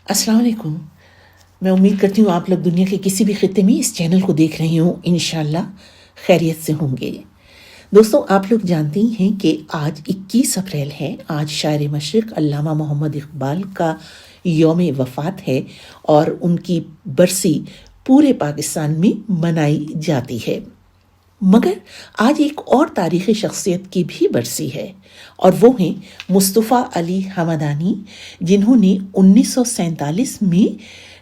अस्सलाम वालेकुम। मैं उम्मीद करती हूँ आप लोग दुनिया के किसी भी खित्ते में इस चैनल को देख रहे हों, इंशाल्लाह खैरियत से होंगे। दोस्तों, आप लोग जानते ही हैं कि आज 21 अप्रैल है। आज शायर मशरिक़ अल्लामा मोहम्मद इक़बाल का यौम वफ़ात है और उनकी बरसी पूरे पाकिस्तान में मनाई जाती है। मगर आज एक और तारीख़ी शख्सियत की भी बरसी है और वो हैं मुस्तफ़ा अली हमदानी, जिन्होंने 1947 में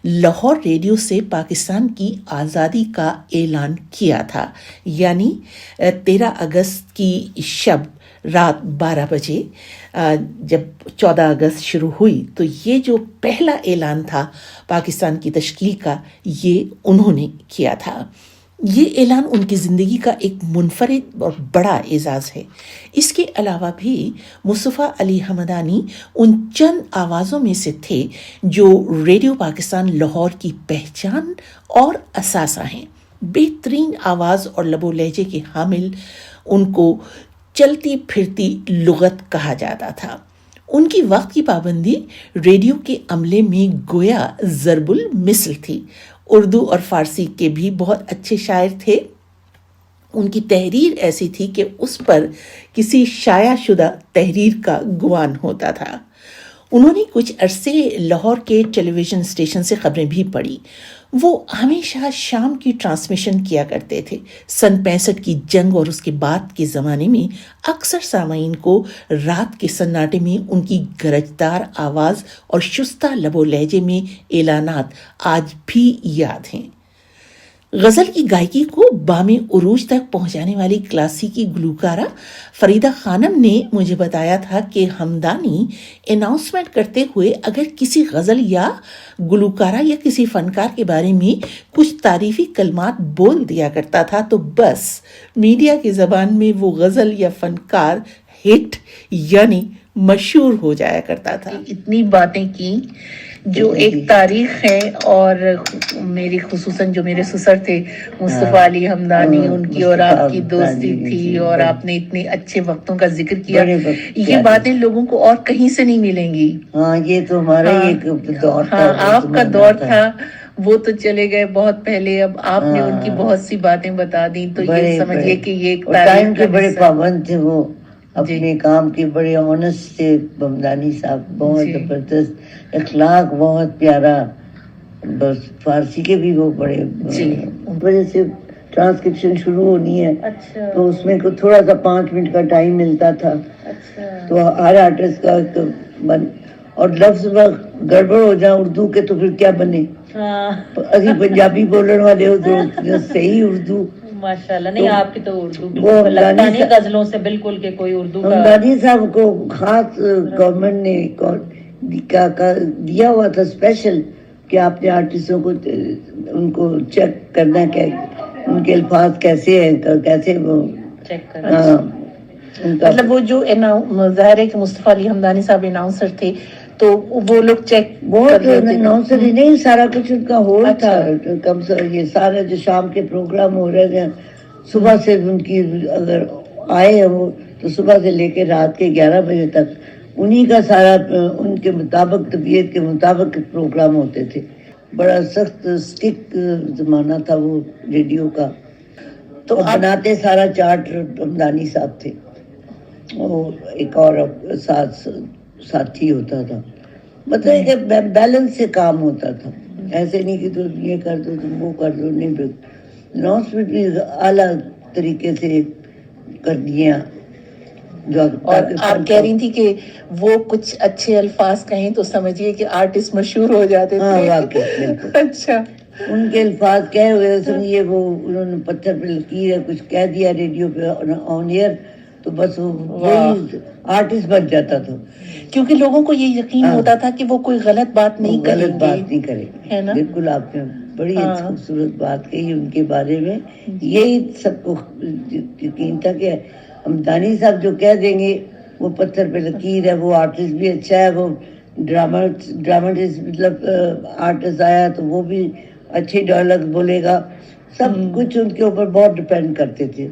लाहौर रेडियो से पाकिस्तान की आज़ादी का ऐलान किया था। यानी 13 अगस्त की शब रात 12 बजे जब 14 अगस्त शुरू हुई, तो ये जो पहला ऐलान था पाकिस्तान की तश्कील का, ये उन्होंने किया था। ये ऐलान उनकी ज़िंदगी का एक मुनफरिद और बड़ा एज़ाज़ है। इसके अलावा भी मुस्तफ़ा अली हमदानी उन चंद आवाज़ों में से थे जो रेडियो पाकिस्तान लाहौर की पहचान और असासा हैं। बेहतरीन आवाज़ और लबो लहजे के हामिल उनको चलती फिरती लुगत कहा जाता था। उनकी वक्त की पाबंदी रेडियो के अमले में गोया ज़रबुल मिसल थी। उर्दू और फ़ारसी के भी बहुत अच्छे शायर थे। उनकी तहरीर ऐसी थी कि उस पर किसी शाया शुदा तहरीर का गुमान होता था। उन्होंने कुछ अरसे लाहौर के टेलीविज़न स्टेशन से खबरें भी पढ़ी। वो हमेशा शाम की ट्रांसमिशन किया करते थे। सन 65 की जंग और उसके बाद के ज़माने में अक्सर सामाईन को रात के सन्नाटे में उनकी गरजदार आवाज़ और शुस्ता लबो लहजे में ऐलानात आज भी याद हैं। गज़ल की गायकी को बामे उरूज तक पहुंचाने वाली क्लासिकी गुलकारा फरीदा खानम ने मुझे बताया था कि हमदानी अनाउंसमेंट करते हुए अगर किसी गज़ल या गुलकारा या किसी फ़नकार के बारे में कुछ तारीफ़ी कलमात बोल दिया करता था तो बस मीडिया की ज़बान में वो गज़ल या फ़नकार हिट यानी मशहूर हो जाया करता था। इतनी बातें की जो एक तारीख है, और मेरी खुसूसन जो मेरे ससुर थे मुस्तफ़ा अली हमदानी, उनकी और आपकी दोस्ती थी और आपने इतने अच्छे वक्तों का जिक्र किया। ये बातें लोगों को और कहीं से नहीं मिलेंगी। हाँ, ये तो हमारा एक दौर था। हाँ, आपका दौर था, वो तो चले गए बहुत पहले। अब आपने उनकी बहुत सी बातें बता दी, तो ये समझिए कि ये एक टाइम के बड़े पाबंद थे। वो अपने काम के बड़े ऑनेस्ट थे हमदानी साहब, बहुत जबरदस्त इखलाक, बहुत प्यारा। बस फारसी के भी वो बड़े वजह से ट्रांसक्रिप्शन शुरू होनी है। अच्छा। तो उसमें को थोड़ा सा 5 मिनट का टाइम मिलता था। अच्छा। तो हर आर्टिस्ट का तो और लफ्ज गड़बड़ हो जाए उर्दू के तो फिर क्या बने। अभी पंजाबी बोलने वाले हो जो सही उर्दू माशाल्लाह। नहीं, आपकी तो उर्दू लगता नहीं गजलों से बिल्कुल के कोई उर्दू का। हमदानी साहब को खास गवर्नमेंट ने का दिया हुआ था स्पेशल कि आपने आर्टिस्टों को उनको चेक करना क्या उनके अल्फाज कैसे हैं, कैसे वो चेक करना। मतलब वो जो ज़ाहिर है कि मुस्तफ़ा अली हमदानी साहब अनाउंसर थे, तो वो लोग चेक बहुत अनाउंसर ही नहीं, सारा कुछ उनका होल था। कम से ये सारे जो शाम के प्रोग्राम हो रहे थे, सुबह से उनकी अगर आए वो तो सुबह से लेकर रात के 11 बजे तक उन्हीं का सारा उनके मुताबिक तबीयत के मुताबिक प्रोग्राम होते थे। बड़ा सख्त स्टिक जमाना था वो रेडियो का। तो बनाते सारा चार्ट हमदानी साहब थे, वो एक और साथी होता था। मतलब कि बैलेंस से काम होता था, ऐसे नहीं कि तुम ये कर दो तुम वो कर दो। नहीं, अनाउंसमेंट भी आला तरीके से कर दिया। और आप कह रही थी कि वो कुछ अच्छे अल्फाज कहें तो समझिए कि आर्टिस्ट मशहूर हो जाते थे। हाँ, वाकई। अच्छा। उनके अल्फाज कहे हुए समझिए वो उन्होंने पत्थर पे लकीर है कुछ कह दिया रेडियो पे ऑन एयर, तो बस वही आर्टिस्ट बन जाता था। क्योंकि लोगों को ये यकीन होता था कि वो कोई गलत बात नहीं करेंगे। गलत बात नहीं करेंगे, है ना? बिल्कुल, आपने बड़ी खूबसूरत बात कही उनके बारे में। यही सबको यकीन था कि हमदानी साहब जो कह देंगे वो पत्थर पे लकीर है। वो आर्टिस्ट भी अच्छा है, वो ड्रामेटिस्ट मतलब आर्टिस्ट आया तो वो भी अच्छे डायलॉग बोलेगा। सब कुछ उनके ऊपर बहुत डिपेंड करते थे।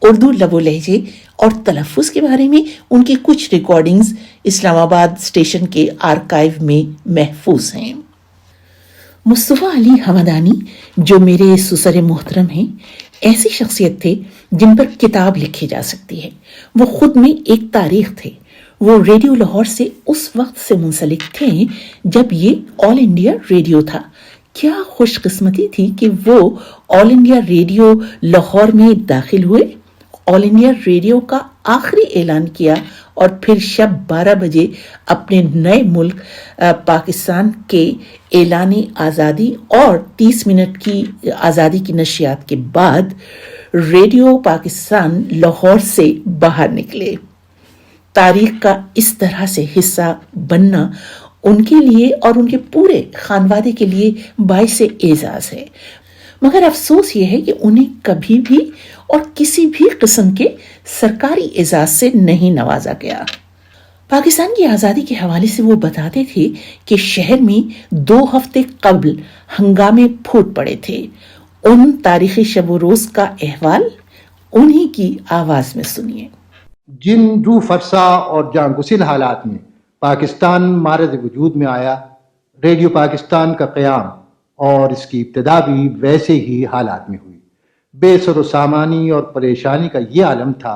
اردو لب و لہجے اور تلفظ کے بارے میں ان کی کچھ ریکارڈنگز اسلام آباد اسٹیشن کے آرکائیو میں محفوظ ہیں۔ مصطفیٰ علی ہمدانی جو میرے سسر محترم ہیں، ایسی شخصیت تھے جن پر کتاب لکھی جا سکتی ہے۔ وہ خود میں ایک تاریخ تھے۔ وہ ریڈیو لاہور سے اس وقت سے منسلک تھے جب یہ آل انڈیا ریڈیو تھا۔ کیا خوش قسمتی تھی کہ وہ آل انڈیا ریڈیو لاہور میں داخل ہوئے، آل انڈیا ریڈیو کا آخری اعلان کیا اور پھر شب 12 بجے اپنے نئے ملک پاکستان کے اعلان آزادی اور 30 منٹ کی آزادی کی نشریات کے بعد ریڈیو پاکستان لاہور سے باہر نکلے۔ تاریخ کا اس طرح سے حصہ بننا ان کے لیے اور ان کے پورے خانوادے کے لیے باعث اعزاز ہے، مگر افسوس یہ ہے کہ انہیں کبھی بھی اور کسی بھی قسم کے سرکاری اعزاز سے نہیں نوازا گیا۔ پاکستان کی آزادی کے حوالے سے وہ بتاتے تھے کہ شہر میں 2 ہفتے قبل ہنگامے پھوٹ پڑے تھے۔ ان تاریخی شب و روز کا احوال انہی کی آواز میں سنیے۔ جن روح فرسا اور جان گسل حالات میں پاکستان معرض وجود میں آیا، ریڈیو پاکستان کا قیام اور اس کی ابتدا بھی ویسے ہی حالات میں ہوئی۔ بے سر و سامانی اور پریشانی کا یہ عالم تھا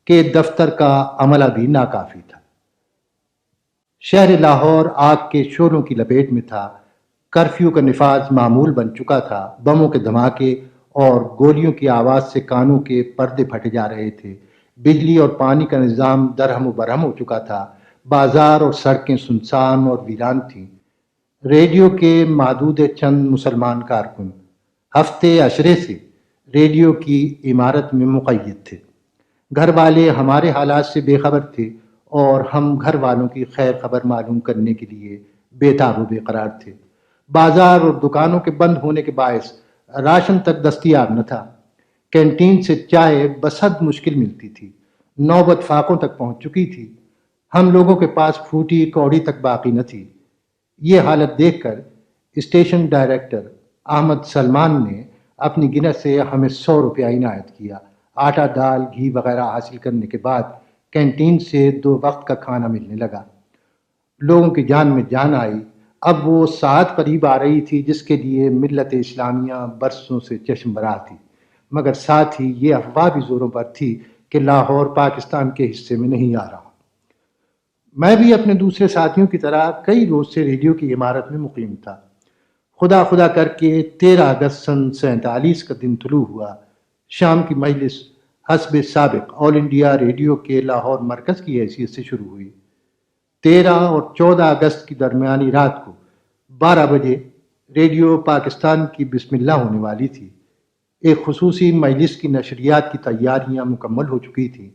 کہ دفتر کا عملہ بھی ناکافی تھا۔ شہر لاہور آگ کے شعلوں کی لپیٹ میں تھا۔ کرفیو کا نفاذ معمول بن چکا تھا۔ بموں کے دھماکے اور گولیوں کی آواز سے کانوں کے پردے پھٹے جا رہے تھے۔ بجلی اور پانی کا نظام درہم و برہم ہو چکا تھا۔ بازار اور سڑکیں سنسان اور ویران تھیں۔ ریڈیو کے معدود چند مسلمان کارکن ہفتے عشرے سے ریڈیو کی عمارت میں مقید تھے۔ گھر والے ہمارے حالات سے بے خبر تھے اور ہم گھر والوں کی خیر خبر معلوم کرنے کے لیے بے تاب و بے قرار تھے۔ بازار اور دکانوں کے بند ہونے کے باعث راشن تک دستیاب نہ تھا۔ کینٹین سے چائے بسحد مشکل ملتی تھی۔ نوبت فاقوں تک پہنچ چکی تھی۔ ہم لوگوں کے پاس پھوٹی کوڑی تک باقی نہ تھی۔ یہ حالت دیکھ کر اسٹیشن ڈائریکٹر احمد سلمان نے اپنی گنت سے ہمیں 100 روپیہ عنایت کیا۔ آٹا، دال، گھی وغیرہ حاصل کرنے کے بعد کینٹین سے 2 وقت کا کھانا ملنے لگا۔ لوگوں کی جان میں جان آئی۔ اب وہ ساعت قریب آ رہی تھی جس کے لیے ملت اسلامیہ برسوں سے چشم برآں تھی، مگر ساتھ ہی یہ افواہ بھی زوروں پر تھی کہ لاہور پاکستان کے حصے میں نہیں آ رہا۔ میں بھی اپنے دوسرے ساتھیوں کی طرح کئی روز سے ریڈیو کی عمارت میں مقیم تھا۔ خدا خدا کر کے 13 اگست سن 47 کا دن طلوع ہوا۔ شام کی مجلس حسب سابق آل انڈیا ریڈیو کے لاہور مرکز کی حیثیت سے شروع ہوئی۔ 13 اور 14 اگست کی درمیانی رات کو 12 بجے ریڈیو پاکستان کی بسم اللہ ہونے والی تھی۔ ایک خصوصی مجلس کی نشریات کی تیاریاں مکمل ہو چکی تھیں،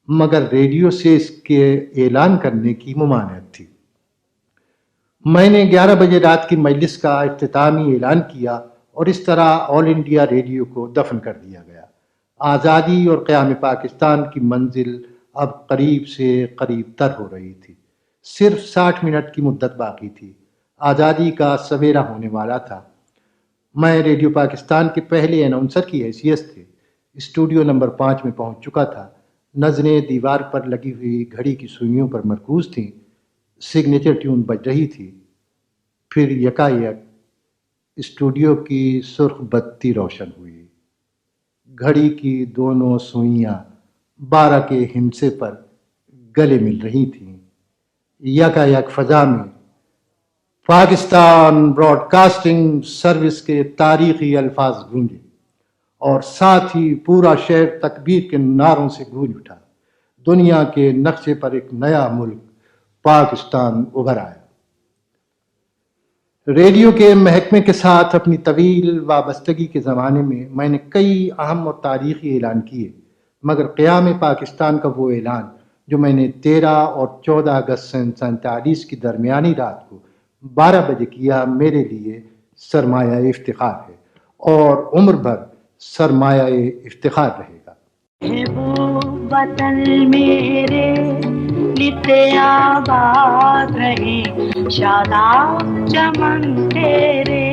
مگر ریڈیو سے اس کے اعلان کرنے کی ممانعت تھی۔ میں نے 11 بجے رات کی مجلس کا اختتامی اعلان کیا اور اس طرح آل انڈیا ریڈیو کو دفن کر دیا گیا۔ آزادی اور قیام پاکستان کی منزل اب قریب سے قریب تر ہو رہی تھی۔ صرف 60 منٹ کی مدت باقی تھی۔ آزادی کا سویرا ہونے والا تھا۔ میں ریڈیو پاکستان کے پہلے اناؤنسر کی حیثیت سے اسٹوڈیو نمبر 5 میں پہنچ چکا تھا۔ نظریں دیوار پر لگی ہوئی گھڑی کی سوئیوں پر مرکوز تھیں۔ سگنیچر ٹیون بج رہی تھی۔ پھر یکایک اسٹوڈیو کی سرخ بتی روشن ہوئی۔ گھڑی کی دونوں سوئیاں 12 کے ہندسے پر گلے مل رہی تھیں۔ یکایک فضا میں پاکستان براڈ کاسٹنگ سروس کے تاریخی الفاظ گونجے اور ساتھ ہی پورا شہر تکبیر کے نعروں سے گونج اٹھا۔ دنیا کے نقشے پر ایک نیا ملک پاکستان ابھر آیا۔ ریڈیو کے محکمے کے ساتھ اپنی طویل وابستگی کے زمانے میں نے کئی اہم اور تاریخی اعلان کیے، مگر قیام پاکستان کا وہ اعلان جو میں نے 13 اور 14 اگست سن 47 کی درمیانی رات کو 12 بجے کیا، میرے لیے سرمایہ افتخار ہے اور عمر بھر سرمایہ افتخار رہے گا۔ وطن میرے نتے آباد رہے، شاداب چمن تیرے